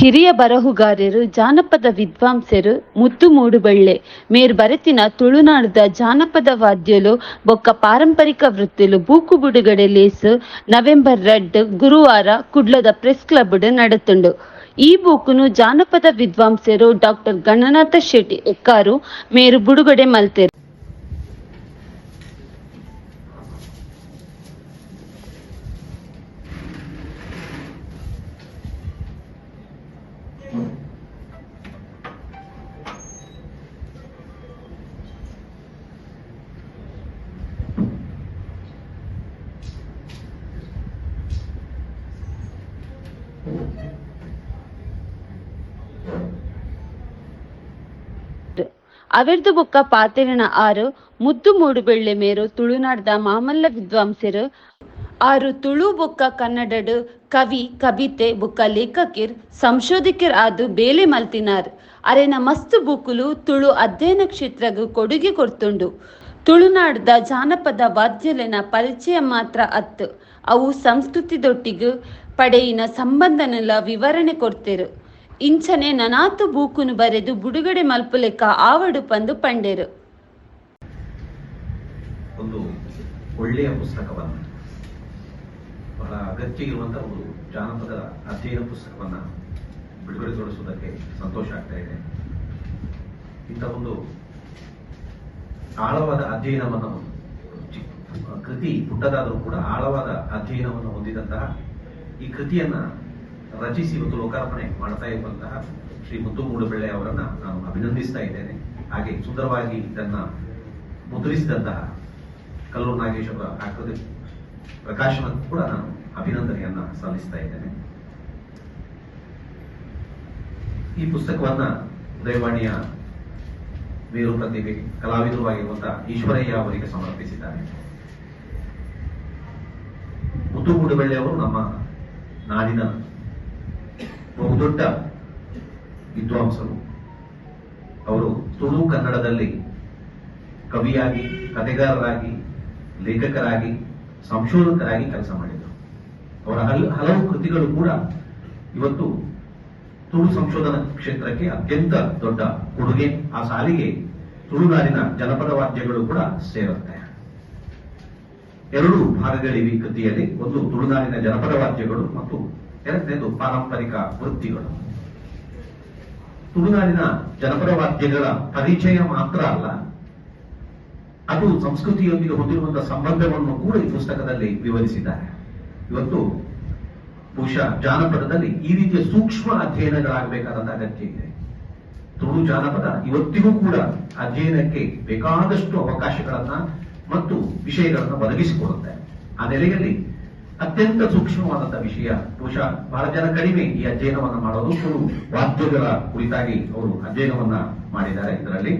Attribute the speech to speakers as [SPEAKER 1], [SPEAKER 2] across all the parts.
[SPEAKER 1] ಹಿರಿಯ ಬರಹುಗಾರರು ಜಾನಪದ ವಿದ್ವಾಂಸರು ಮುತ್ತು ಮೂಡುಬಳ್ಳೆ ಮೇರು ಬರೆತಿನ ತುಳುನಾಡದ ಜಾನಪದ ವಾದ್ಯಲು ಬೊಕ್ಕ ಪಾರಂಪರಿಕ ವೃತ್ತಿಲು ಬೂಕು ಬುಡುಗಡೆ ಲೇಸು ನವೆಂಬರ್ 2 ಗುರುವಾರ ಕುಡ್ಲದ ಪ್ರೆಸ್ ಕ್ಲಬ್ ನಡೆತುಂಡು. ಈ ಬೂಕುನು ಜಾನಪದ ವಿದ್ವಾಂಸರು ಡಾಕ್ಟರ್ ಗಣನಾಥ ಶೆಟ್ಟಿ ಎಕ್ಕಾರು ಮೇರು ಬುಡುಗಡೆ ಮಲ್ತೆರು. ಅವೆರ್ದು ಬೊಕ್ಕ ಪಾತೆರನ ಆರು ಮುದ್ದು ಮೂಡುಬೆಳ್ಳೆ ಮೇರು ತುಳುನಾಡದ ಮಾಮಲ್ಲ ವಿದ್ವಾಂಸರು ಆರು ತುಳು ಬೊಕ್ಕ ಕನ್ನಡಡ್ ಕವಿ ಕವಿತೆ ಬೊಕ್ಕ ಲೇಖಕಿರ್ ಸಂಶೋಧಕಿರ್ ಆದು ಬೇಲೆ ಮಲ್ತಿನಾರ್. ಅರೆನ ಮಸ್ತ್ ಬುಕ್ಕುಲು ತುಳು ಅಧ್ಯಯನ ಕ್ಷೇತ್ರಗ್ ಕೊಡುಗೆ ಕೊರ್ತುಂಡು. ತುಳುನಾಡದ ಜಾನಪದ ವಾದ್ಯಲೆನ ಪರಿಚಯ ಮಾತ್ರ ಅತ್ತು, ಅವು ಸಂಸ್ಕೃತಿದೊಟ್ಟಿಗ್ ಪಡೆಯಿನ ಸಂಬಂಧನೆಲ್ಲ ವಿವರಣೆ ಕೊಡ್ತೆರು. ಇಂಚನೆ ನನಾತು ಬೂಕುನು ಬರೆದು ಬುಡುಗಡೆ ಮಲ್ಪುಲೆಕ್ಕ ಆವಡು ಪಂದು ಪಂಡೆರು.
[SPEAKER 2] ಒಂದು ಒಳ್ಳೆಯ ಪುಸ್ತಕವನ್ನ, ಬಹಳ ಅಗತ್ಯ ಇರುವಂತಹ ಒಂದು ಜಾನಪದ ಅಧ್ಯಯನ ಪುಸ್ತಕವನ್ನ ಬಿಡುಗಡೆಗೊಳಿಸುವುದಕ್ಕೆ ಸಂತೋಷ ಆಗ್ತಾ ಇದೆ. ಇಂಥ ಒಂದು ಆಳವಾದ ಅಧ್ಯಯನವನ್ನು, ಕೃತಿ ಪುಟ್ಟದಾದರೂ ಕೂಡ ಆಳವಾದ ಅಧ್ಯಯನವನ್ನು ಹೊಂದಿದಂತಹ ಈ ಕೃತಿಯನ್ನ ರಚಿಸಿ ಇವತ್ತು ಲೋಕಾರ್ಪಣೆ ಮಾಡ್ತಾ ಇರುವಂತಹ ಶ್ರೀ ಮುದ್ದು ಮೂಡುಬೆಳ್ಳೆ ಅವರನ್ನ ನಾನು ಅಭಿನಂದಿಸ್ತಾ ಇದ್ದೇನೆ. ಹಾಗೆ ಸುಂದರವಾಗಿ ಇದನ್ನ ಮುದ್ರಿಸಿದಂತಹ ಕಲ್ಲೂರು ನಾಗೇಶ್ ಅವರ ಆಕೃತಿ ಪ್ರಕಾಶನಕ್ಕೂ ಕೂಡ ನಾನು ಅಭಿನಂದನೆಯನ್ನ ಸಲ್ಲಿಸ್ತಾ ಇದ್ದೇನೆ. ಈ ಪುಸ್ತಕವನ್ನ ಉದಯವಾಣಿಯ ಮೇರು ಪ್ರತಿಭೆ ಕಲಾವಿದರು ಆಗಿರುವಂತಹ ಈಶ್ವರಯ್ಯ ಅವರಿಗೆ ಸಮರ್ಪಿಸಿದ್ದಾರೆ. ಮುದ್ದು ಮೂಡುಬೆಳ್ಳೆ ಅವರು ನಮ್ಮ ನಾಡಿನ ಬಹುದೊಡ್ಡ ವಿದ್ವಾಂಸರು. ಅವರು ತುಳು ಕನ್ನಡದಲ್ಲಿ ಕವಿಯಾಗಿ, ಕಥೆಗಾರರಾಗಿ, ಲೇಖಕರಾಗಿ, ಸಂಶೋಧಕರಾಗಿ ಕೆಲಸ ಮಾಡಿದರು. ಅವರ ಹಲವು ಕೃತಿಗಳು ಕೂಡ ಇವತ್ತು ತುಳು ಸಂಶೋಧನಾ ಕ್ಷೇತ್ರಕ್ಕೆ ಅತ್ಯಂತ ದೊಡ್ಡ ಕೊಡುಗೆ. ಆ ಸಾಲಿಗೆ ತುಳುನಾಡಿನ ಜನಪದ ವಾದ್ಯಗಳು ಕೂಡ ಸೇರುತ್ತೆ. ಎರಡು ಭಾಗಗಳಿವೆ ಈ ಕೃತಿಯಲ್ಲಿ. ಒಂದು ತುಳುನಾಡಿನ ಜನಪದ ವಾದ್ಯಗಳು ಮತ್ತು ಎರಡನೇದು ಪಾರಂಪರಿಕ ವೃತ್ತಿಗಳು. ತುಳುನಾಡಿನ ಜನಪದ ವಾದ್ಯಗಳ ಪರಿಚಯ ಮಾತ್ರ ಅಲ್ಲ, ಅದು ಸಂಸ್ಕೃತಿಯೊಂದಿಗೆ ಹೊಂದಿರುವಂತಹ ಸಂಬಂಧವನ್ನು ಕೂಡ ಈ ಪುಸ್ತಕದಲ್ಲಿ ವಿವರಿಸಿದ್ದಾರೆ. ಇವತ್ತು ಬಹುಶಃ ಜಾನಪದದಲ್ಲಿ ಈ ರೀತಿಯ ಸೂಕ್ಷ್ಮ ಅಧ್ಯಯನಗಳಾಗಬೇಕಾದಂತಹ ಅಗತ್ಯ ಇದೆ. ತುಳು ಜಾನಪದ ಇವತ್ತಿಗೂ ಕೂಡ ಅಧ್ಯಯನಕ್ಕೆ ಬೇಕಾದಷ್ಟು ಅವಕಾಶಗಳನ್ನ ಮತ್ತು ವಿಷಯಗಳನ್ನ ಒದಗಿಸಿಕೊಡುತ್ತೆ. ಆ ನೆಲೆಯಲ್ಲಿ ಅತ್ಯಂತ ಸೂಕ್ಷ್ಮವಾದಂತಹ ವಿಷಯ, ಬಹುಶಃ ಬಹಳ ಜನ ಕಡಿಮೆ ಈ ಅಧ್ಯಯನವನ್ನ ಮಾಡೋದು. ತುಳು ವಾದ್ಯಗಳ ಕುರಿತಾಗಿ ಅವರು ಅಧ್ಯಯನವನ್ನ ಮಾಡಿದ್ದಾರೆ. ಇದರಲ್ಲಿ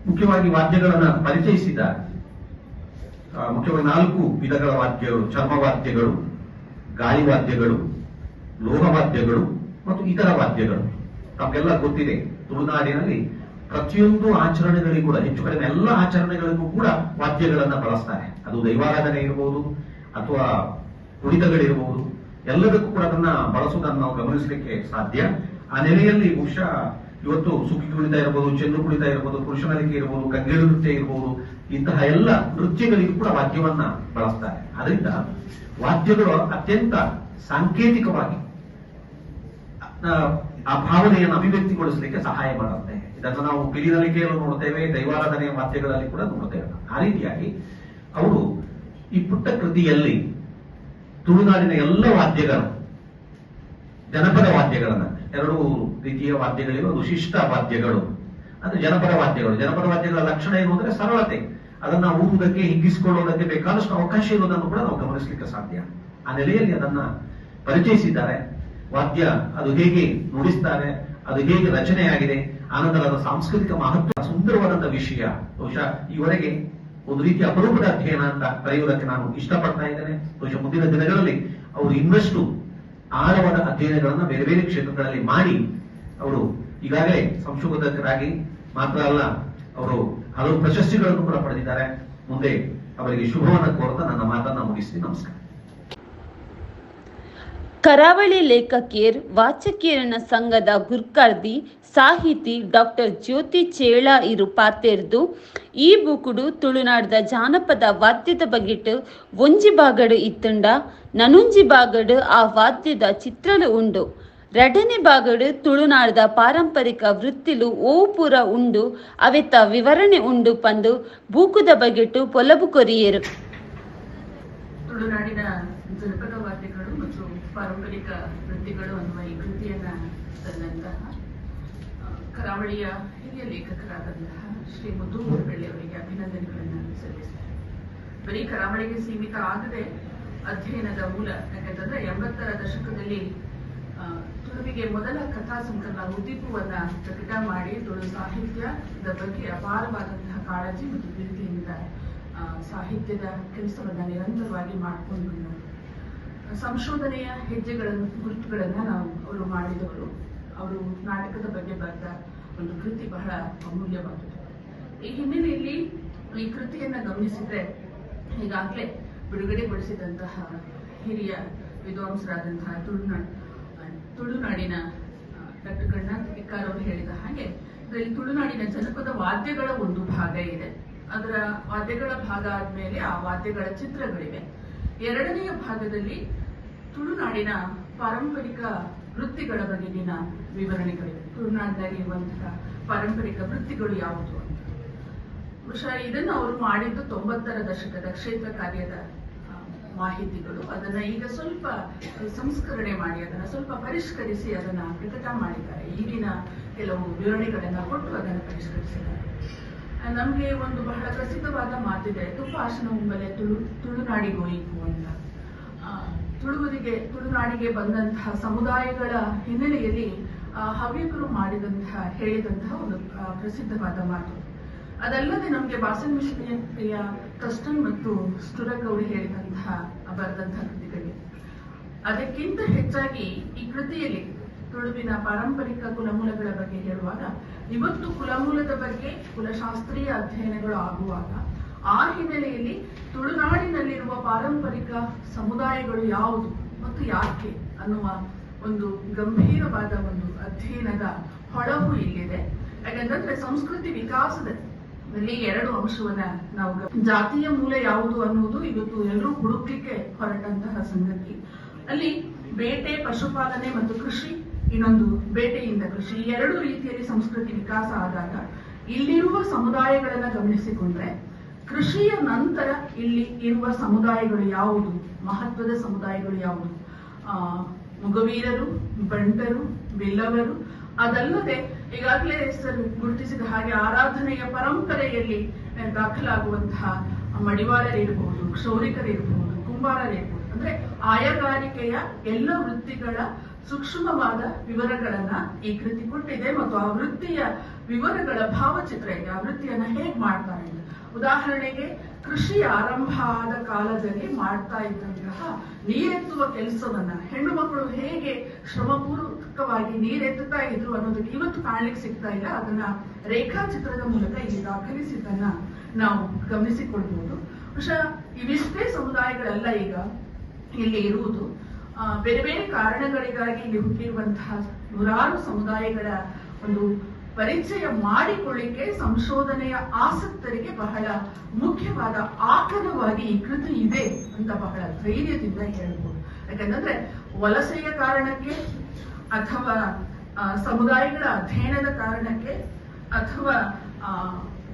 [SPEAKER 2] ಮುಖ್ಯವಾಗಿ ವಾದ್ಯಗಳನ್ನ ಪರಿಚಯಿಸಿದ್ದಾರೆ. ಮುಖ್ಯವಾಗಿ 4 ವಿಧಗಳ ವಾದ್ಯಗಳು: ಚರ್ಮವಾದ್ಯಗಳು, ಗಾಳಿ ವಾದ್ಯಗಳು, ಲೋಹವಾದ್ಯಗಳು ಮತ್ತು ಇತರ ವಾದ್ಯಗಳು. ತಮಗೆಲ್ಲ ಗೊತ್ತಿದೆ, ತುಳುನಾಡಿನಲ್ಲಿ ಪ್ರತಿಯೊಂದು ಆಚರಣೆಗಳಿಗೂ ಕೂಡ, ಹೆಚ್ಚು ಕಡಿಮೆ ಎಲ್ಲ ಆಚರಣೆಗಳಿಗೂ ಕೂಡ ವಾದ್ಯಗಳನ್ನ ಬಳಸ್ತಾರೆ. ಅದು ದೈವಾರಾಧನೆ ಇರಬಹುದು ಅಥವಾ ಕುಣಿತಗಳಿರಬಹುದು, ಎಲ್ಲದಕ್ಕೂ ಕೂಡ ಅದನ್ನ ಬಳಸುವುದನ್ನು ನಾವು ಗಮನಿಸಲಿಕ್ಕೆ ಸಾಧ್ಯ. ಆ ನೆಲೆಯಲ್ಲಿ ಬಹುಶಃ ಇವತ್ತು ಸುಖಿ ಕುಣಿತ ಇರಬಹುದು, ಚೆನ್ನು ಕುಣಿತ ಇರಬಹುದು, ಪುರುಷನಲಿಕೆ ಇರಬಹುದು, ಕಂಗೇಳು ನೃತ್ಯ ಇರಬಹುದು, ಇಂತಹ ಎಲ್ಲ ನೃತ್ಯಗಳಿಗೂ ಕೂಡ ವಾದ್ಯವನ್ನ ಬಳಸ್ತಾರೆ. ಅದರಿಂದ ವಾದ್ಯಗಳು ಅತ್ಯಂತ ಸಾಂಕೇತಿಕವಾಗಿ ಆ ಭಾವನೆಯನ್ನು ಅಭಿವ್ಯಕ್ತಿಗೊಳಿಸಲಿಕ್ಕೆ ಸಹಾಯ ಮಾಡುತ್ತೆ. ಇದನ್ನು ನಾವು ಪಿಲಿನಲಿಕೆಯಲ್ಲೂ ನೋಡ್ತೇವೆ, ದೈವಾರಾಧನೆಯ ವಾದ್ಯಗಳಲ್ಲಿ ಕೂಡ ನೋಡ್ತೇವೆ. ಆ ರೀತಿಯಾಗಿ ಅವರು ಈ ಪುಟ್ಟ ಕೃತಿಯಲ್ಲಿ ತುಳುನಾಡಿನ ಎಲ್ಲ ವಾದ್ಯಗಳು, ಜನಪದ ವಾದ್ಯಗಳನ್ನ, 2 ರೀತಿಯ ವಾದ್ಯಗಳಿವೆ. ಒಂದು ಶಿಷ್ಟ ವಾದ್ಯಗಳು ಅಂದ್ರೆ ಜನಪದ ವಾದ್ಯಗಳು. ಜನಪದ ವಾದ್ಯಗಳ ಲಕ್ಷಣ ಏನು ಅಂದ್ರೆ ಸರಳತೆ. ಅದನ್ನ ಊದುವುದಕ್ಕೆ, ಹಿಗ್ಗಿಸಿಕೊಳ್ಳುವುದಕ್ಕೆ ಬೇಕಾದಷ್ಟು ಅವಕಾಶ ಇರುವುದನ್ನು ಕೂಡ ನಾವು ಗಮನಿಸಲಿಕ್ಕೆ ಸಾಧ್ಯ. ಆ ನೆಲೆಯಲ್ಲಿ ಅದನ್ನ ಪರಿಚಯಿಸಿದ್ದಾರೆ. ವಾದ್ಯ ಅದು ಹೇಗೆ ನುಡಿಸ್ತಾರೆ, ಅದು ಹೇಗೆ ರಚನೆಯಾಗಿದೆ, ಆನಂತರ ಅದರ ಸಾಂಸ್ಕೃತಿಕ ಮಹತ್ವ, ಸುಂದರವಾದಂತಹ ವಿಷಯ. ಬಹುಶಃ ಈವರೆಗೆ ಒಂದು ರೀತಿಯ ಅಪರೂಪದ ಅಧ್ಯಯನ ಅಂತ ಕರೆಯುವುದಕ್ಕೆ ನಾನು ಇಷ್ಟಪಡ್ತಾ ಇದ್ದೇನೆ. ಬಹುಶಃ ಮುಂದಿನ ದಿನಗಳಲ್ಲಿ ಅವರು ಇನ್ನಷ್ಟು ಆಳವಾದ ಅಧ್ಯಯನಗಳನ್ನ ಬೇರೆ ಬೇರೆ ಕ್ಷೇತ್ರಗಳಲ್ಲಿ ಮಾಡಿ, ಅವರು ಈಗಾಗಲೇ ಸಂಶೋಧಕರಾಗಿ ಮಾತ್ರ ಅಲ್ಲ, ಅವರು ಹಲವು ಪ್ರಶಸ್ತಿಗಳನ್ನು ಕೂಡ ಪಡೆದಿದ್ದಾರೆ. ಮುಂದೆ ಅವರಿಗೆ ಶುಭವನ್ನು ಕೋರುತ್ತಾ ನನ್ನ ಮಾತನ್ನ ಮುಗಿಸ್ತೀನಿ. ನಮಸ್ಕಾರ.
[SPEAKER 1] ಕರಾವಳಿ ಲೇಖಕಿಯರ್ ವಾಚಕಿಯರನ ಸಂಘದ ಗುರ್ಕಾರ್ದಿ ಸಾಹಿತಿ ಡಾಕ್ಟರ್ ಜ್ಯೋತಿ ಚೇಳ ಇರು ಪಾತೆರ್ದು ಈ ಬುಕುಡು ತುಳುನಾಡದ ಜಾನಪದ ವಾದ್ಯದ ಬಗೆಟ್ ಒಂಜಿ ಬಾಗಡು ಇತ್ತುಂಡ ನನೊಂಜಿ ಬಾಗಡು ಆ ವಾದ್ಯದ ಚಿತ್ರಲು ಉಂಡು. ಎರಡನೇ ಬಾಗಡು ತುಳುನಾಡದ ಪಾರಂಪರಿಕ ವೃತ್ತಿಲು ಓವು ಪೂರ ಉಂಡು ಅವೆತ್ತ ವಿವರಣೆ ಉಂಡು ಪಂದು ಬೂಕುದ ಬಗೆಟು ಪೊಲಬು ಕೊರಿಯರು.
[SPEAKER 3] ತುಳುನಾಡಿನ ಜನಪದ ವಾದ್ಯಗಳು ಮತ್ತು ಪಾರಂಪರಿಕ ವೃತ್ತಿಗಳು ಅನ್ನುವ ಈ ಕೃತಿಯನ್ನ ತಂದಂತಹ ಕರಾವಳಿಯ ಹಿರಿಯ ಲೇಖಕರಾದಂತಹ ಶ್ರೀ ಮುದ್ದು ಮೂಡುಬೆಳ್ಳೆ ಅವರಿಗೆ ಅಭಿನಂದನೆಗಳನ್ನು ಸಲ್ಲಿಸುತ್ತೇನೆ. ಬರೀ ಕರಾವಳಿಗೆ ಸೀಮಿತ ಆಗದೆ ಅಧ್ಯಯನದ ಮೂಲ, ಯಾಕಂತಂದ್ರೆ 80ರ ದಶಕದಲ್ಲಿ ತುಳುವಿಗೆ ಮೊದಲ ಕಥಾ ಸಂಕಲನ ಉದ್ದೀಪವನ್ನ ಪ್ರಕಟ ಮಾಡಿ ತುಳು ಸಾಹಿತ್ಯದ ಬಗ್ಗೆ ಅಪಾರವಾದಂತಹ ಕಾಳಜಿ ಮತ್ತು ಪ್ರೀತಿಯಿಂದ ಸಾಹಿತ್ಯದ ಕೆಲಸವನ್ನ ನಿರಂತರವಾಗಿ ಮಾಡಿಕೊಂಡು ಬಂದವರು. ಸಂಶೋಧನೆಯ ಹೆಜ್ಜೆಗಳನ್ನು ಗುರುತುಗಳನ್ನ ಅವರು ಮಾಡಿದವರು. ಅವರು ನಾಟಕದ ಬಗ್ಗೆ ಬರೆದ ಒಂದು ಕೃತಿ ಬಹಳ ಅಮೂಲ್ಯವಾಗಿದೆ. ಈ ಹಿನ್ನೆಲೆಯಲ್ಲಿ ಈ ಕೃತಿಯನ್ನ ಗಮನಿಸಿದ್ರೆ ಈಗಾಗಲೇ ಬಿಡುಗಡೆಗೊಳಿಸಿದಂತಹ ಹಿರಿಯ ವಿದ್ವಾಂಸರಾದಂತಹ ತುಳುನಾಡಿನ ಡಾಕ್ಟರ್ ಗಣನಾಥ್ ಇಕ್ಕಾರ್ ಅವರು ಹೇಳಿದ ಹಾಗೆ ಇದರಲ್ಲಿ ತುಳುನಾಡಿನ ಜನಪದ ವಾದ್ಯಗಳ ಒಂದು ಭಾಗ ಇದೆ. ಅದರ ವಾದ್ಯಗಳ ಭಾಗ ಆದ್ಮೇಲೆ ಆ ವಾದ್ಯಗಳ ಚಿತ್ರಗಳಿವೆ. ಎರಡನೆಯ ಭಾಗದಲ್ಲಿ ತುಳುನಾಡಿನ ಪಾರಂಪರಿಕ ವೃತ್ತಿಗಳ ಬಗೆಗಿನ ವಿವರಣೆಗಳಿವೆ. ತುಳುನಾಡಿನಲ್ಲಿ ಇರುವಂತಹ ಪಾರಂಪರಿಕ ವೃತ್ತಿಗಳು ಯಾವುದು ಅಂತ ಬಹುಶಃ ಇದನ್ನು ಅವರು ಮಾಡಿದ್ದು 90ರ ದಶಕದ ಕ್ಷೇತ್ರ ಕಾರ್ಯದ ಮಾಹಿತಿಗಳು. ಅದನ್ನ ಈಗ ಸ್ವಲ್ಪ ಸಂಸ್ಕರಣೆ ಮಾಡಿ ಅದನ್ನ ಸ್ವಲ್ಪ ಪರಿಷ್ಕರಿಸಿ ಅದನ್ನ ಪ್ರಕಟ ಮಾಡಿದ್ದಾರೆ. ಈಗಿನ ಕೆಲವು ವಿವರಣೆಗಳನ್ನ ಕೊಟ್ಟು ಅದನ್ನು ಪರಿಷ್ಕರಿಸಿದ್ದಾರೆ. ನಮ್ಗೆ ಒಂದು ಬಹಳ ಪ್ರಸಿದ್ಧವಾದ ಮಾತಿದೆ, ತುಪ್ಪಾಶನ ಉಂಬಲೆ ತುಳುನಾಡಿಗೋಯಿತು ಅಂತ. ತುಳುನಾಡಿಗೆ ಬಂದಂತಹ ಸಮುದಾಯಗಳ ಹಿನ್ನೆಲೆಯಲ್ಲಿ ಹವ್ಯಕರು ಹೇಳಿದಂತಹ ಒಂದು ಪ್ರಸಿದ್ಧವಾದ ಮಾತು. ಅದಲ್ಲದೆ ನಮ್ಗೆ ಬಾಸನ್ ಮಿಶ್ರಿಯ ಕಸ್ಟನ್ ಮತ್ತು ಸ್ಟುರಕ್ ಅವರು ಬರೆದಂತಹ ಕೃತಿಗಳಿವೆ. ಅದಕ್ಕಿಂತ ಹೆಚ್ಚಾಗಿ ಈ ಕೃತಿಯಲ್ಲಿ ತುಳುವಿನ ಪಾರಂಪರಿಕ ಕುಲಮೂಲಗಳ ಬಗ್ಗೆ ಹೇಳುವಾಗ, ಇವತ್ತು ಕುಲಮೂಲದ ಬಗ್ಗೆ ಕುಲಶಾಸ್ತ್ರೀಯ ಅಧ್ಯಯನಗಳು ಆಗುವಾಗ ಆ ಹಿನ್ನೆಲೆಯಲ್ಲಿ ತುಳುನಾಡಿನಲ್ಲಿರುವ ಪಾರಂಪರಿಕ ಸಮುದಾಯಗಳು ಯಾವುದು ಮತ್ತು ಯಾಕೆ ಅನ್ನುವ ಒಂದು ಗಂಭೀರವಾದ ಒಂದು ಅಧ್ಯಯನದ ಹೊಳಹು ಇಲ್ಲಿದೆ. ಯಾಕಂತಂದ್ರೆ ಸಂಸ್ಕೃತಿ ವಿಕಾಸದಲ್ಲಿ ಎರಡು ಅಂಶವನ್ನ ನಾವು ಜಾತಿಯ ಮೂಲ ಯಾವುದು ಅನ್ನುವುದು ಇವತ್ತು ಎಲ್ಲರೂ ಹುಡುಕ್ಲಿಕ್ಕೆ ಹೊರಟಂತಹ ಸಂಗತಿ. ಅಲ್ಲಿ ಬೇಟೆ, ಪಶುಪಾಲನೆ ಮತ್ತು ಕೃಷಿ, ಇನ್ನೊಂದು ಬೇಟೆಯಿಂದ ಕೃಷಿ, ಈ ಎರಡು ರೀತಿಯಲ್ಲಿ ಸಂಸ್ಕೃತಿ ವಿಕಾಸ ಆದಾಗ ಇಲ್ಲಿರುವ ಸಮುದಾಯಗಳನ್ನ ಗಮನಿಸಿಕೊಂಡ್ರೆ ಕೃಷಿಯ ನಂತರ ಇಲ್ಲಿ ಇರುವ ಸಮುದಾಯಗಳು ಯಾವುದು, ಮಹತ್ವದ ಸಮುದಾಯಗಳು ಯಾವುದು? ಮುಗವೀರರು, ಬಂಟರು, ಬಿಲ್ಲವರು, ಅದಲ್ಲದೆ ಈಗಾಗಲೇ ಗುರುತಿಸಿದ ಹಾಗೆ ಆರಾಧನೆಯ ಪರಂಪರೆಯಲ್ಲಿ ದಾಖಲಾಗುವಂತಹ ಮಡಿವಾಳರಿರಬಹುದು, ಕ್ಷೌರಿಕರಿರಬಹುದು, ಕುಂಬಾರರಿರಬಹುದು. ಅಂದ್ರೆ ಆಯಗಾರಿಕೆಯ ಎಲ್ಲ ವೃತ್ತಿಗಳ ಸೂಕ್ಷ್ಮವಾದ ವಿವರಗಳನ್ನ ಈ ಕೃತಿ ಕೊಟ್ಟಿದೆ ಮತ್ತು ಆ ವೃತ್ತಿಯ ವಿವರಗಳ ಭಾವಚಿತ್ರ ಇದೆ. ಆ ವೃತ್ತಿಯನ್ನ ಹೇಗ್ ಮಾಡ್ತಾರೆ ಅಂತ. ಉದಾಹರಣೆಗೆ ಕೃಷಿ ಆರಂಭ ಆದ ಕಾಲದಲ್ಲಿ ಮಾಡ್ತಾ ಇದ್ದಂತಹ ನೀರೆತ್ತುವ ಕೆಲಸವನ್ನ ಹೆಣ್ಣು ಮಕ್ಕಳು ಹೇಗೆ ಶ್ರಮಪೂರ್ವಕವಾಗಿ ನೀರೆತ್ತುತ್ತಾ ಇದ್ರು ಅನ್ನೋದಕ್ಕೆ ಇವತ್ತು ಕಾಣ್ಲಿಕ್ಕೆ ಸಿಗ್ತಾ ಇಲ್ಲ. ಅದನ್ನ ರೇಖಾಚಿತ್ರದ ಮೂಲಕ ಇಲ್ಲಿ ದಾಖಲಿಸಿದ್ದನ್ನ ನಾವು ಗಮನಿಸಿಕೊಳ್ಬಹುದು. ಬಹುಶಃ ಇವಿಷ್ಟೇ ಸಮುದಾಯಗಳೆಲ್ಲ ಈಗ ಇಲ್ಲಿ ಇರುವುದು. ಬೇರೆ ಬೇರೆ ಕಾರಣಗಳಿಗಾಗಿ ಇಲ್ಲಿ ಹುಟ್ಟಿರುವಂತಹ ನೂರಾರು ಸಮುದಾಯಗಳ ಒಂದು ಪರಿಚಯ ಮಾಡಿಕೊಳ್ಳಿಕ್ಕೆ ಸಂಶೋಧನೆಯ ಆಸಕ್ತರಿಗೆ ಬಹಳ ಮುಖ್ಯವಾದ ಆಕರವಾಗಿ ಈ ಕೃತಿ ಇದೆ ಅಂತ ಬಹಳ ಧೈರ್ಯದಿಂದ ಹೇಳ್ಬೋದು. ಯಾಕಂದ್ರೆ ವಲಸೆಯ ಕಾರಣಕ್ಕೆ ಅಥವಾ ಸಮುದಾಯಗಳ ಅಧ್ಯಯನದ ಕಾರಣಕ್ಕೆ ಅಥವಾ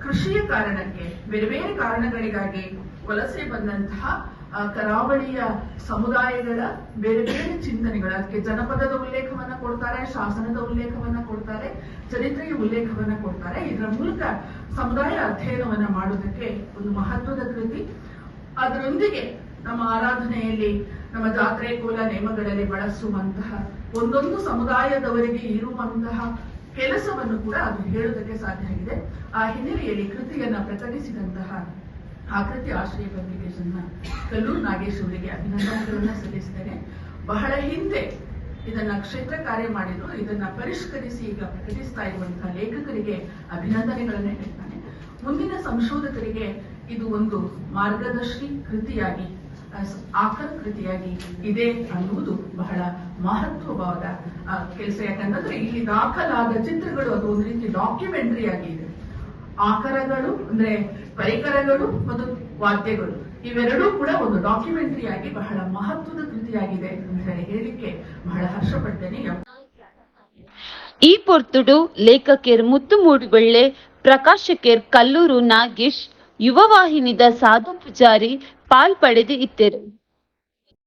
[SPEAKER 3] ಕೃಷಿಯ ಕಾರಣಕ್ಕೆ ಬೇರೆ ಬೇರೆ ಕಾರಣಗಳಿಗಾಗಿ ವಲಸೆ ಬಂದಂತಹ ಕರಾವಳಿಯ ಸಮುದಾಯಗಳ ಬೇರೆ ಬೇರೆ ಚಿಂತನೆಗಳು, ಅದಕ್ಕೆ ಜನಪದದ ಉಲ್ಲೇಖವನ್ನ ಕೊಡ್ತಾರೆ, ಶಾಸನದ ಉಲ್ಲೇಖವನ್ನ ಕೊಡ್ತಾರೆ, ಚರಿತ್ರೆಯ ಉಲ್ಲೇಖವನ್ನ ಕೊಡ್ತಾರೆ. ಇದರ ಮೂಲಕ ಸಮುದಾಯ ಅಧ್ಯಯನವನ್ನ ಮಾಡೋದಕ್ಕೆ ಒಂದು ಮಹತ್ವದ ಕೃತಿ. ಅದರೊಂದಿಗೆ ನಮ್ಮ ಆರಾಧನೆಯಲ್ಲಿ, ನಮ್ಮ ಜಾತ್ರೆ, ಕೋಲ, ನೇಮಗಳಲ್ಲಿ ಬಳಸುವಂತಹ ಒಂದೊಂದು ಸಮುದಾಯದವರಿಗೆ ಇರುವಂತಹ ಕೆಲಸವನ್ನು ಕೂಡ ಅದು ಹೇಳುವುದಕ್ಕೆ ಸಾಧ್ಯ ಆಗಿದೆ. ಆ ಹಿನ್ನೆಲೆಯಲ್ಲಿ ಕೃತಿಯನ್ನ ಪ್ರಕಟಿಸಿದಂತಹ ಆಕೃತಿ ಆಶ್ರಯ ಪಬ್ಲಿಕೇಶನ್ನ ಕಲ್ಲೂರು ನಾಗೇಶ್ ಅವರಿಗೆ ಅಭಿನಂದನೆಗಳನ್ನ ಸಲ್ಲಿಸ್ತೇನೆ. ಬಹಳ ಹಿಂದೆ ಇದನ್ನ ಕ್ಷೇತ್ರ ಕಾರ್ಯ ಮಾಡಿದ್ರು. ಇದನ್ನ ಪರಿಷ್ಕರಿಸಿ ಈಗ ಪ್ರಕಟಿಸ್ತಾ ಇರುವಂತಹ ಲೇಖಕರಿಗೆ ಅಭಿನಂದನೆಗಳನ್ನ ಹೇಳ್ತಾನೆ. ಮುಂದಿನ ಸಂಶೋಧಕರಿಗೆ ಇದು ಒಂದು ಮಾರ್ಗದರ್ಶಿ ಕೃತಿಯಾಗಿ, ಆಕರ ಕೃತಿಯಾಗಿ ಇದೆ ಅನ್ನುವುದು ಬಹಳ ಮಹತ್ವವಾದ ಕೆಲಸ. ಯಾಕಂದ್ರೆ ಇಲ್ಲಿ ದಾಖಲಾದ ಚಿತ್ರಗಳು ಅದು ಒಂದು ರೀತಿ ಡಾಕ್ಯುಮೆಂಟರಿ ಆಗಿದೆ. ಆಕರಗಳು ಅಂದ್ರೆ ಪರಿಕರಗಳು ಮತ್ತು ವಾದ್ಯಗಳು ಇವೆರಡೂ ಕೂಡ ಒಂದು ಡಾಕ್ಯುಮೆಂಟರಿ ಆಗಿ ಬಹಳ ಮಹತ್ವದ ಕೃತಿಯಾಗಿದೆ ಅಂತ ಹೇಳಿಕ್ಕೆ ಬಹಳ ಹರ್ಷಪಡ್ತೇನೆ.
[SPEAKER 1] ಈ ಪೊರ್ತುಡು ಲೇಖಕರ್ ಮುತ್ತು ಮೂಡುಬೆಳ್ಳೆ, ಪ್ರಕಾಶಕರ್ ಕಲ್ಲೂರು ನಾಗೇಶ್, ಯುವ ವಾಹಿನಿದ ಸಾಧು ಪೂಜಾರಿ ಪಾಲ್ಪಡೆದು ಇತ್ತರು.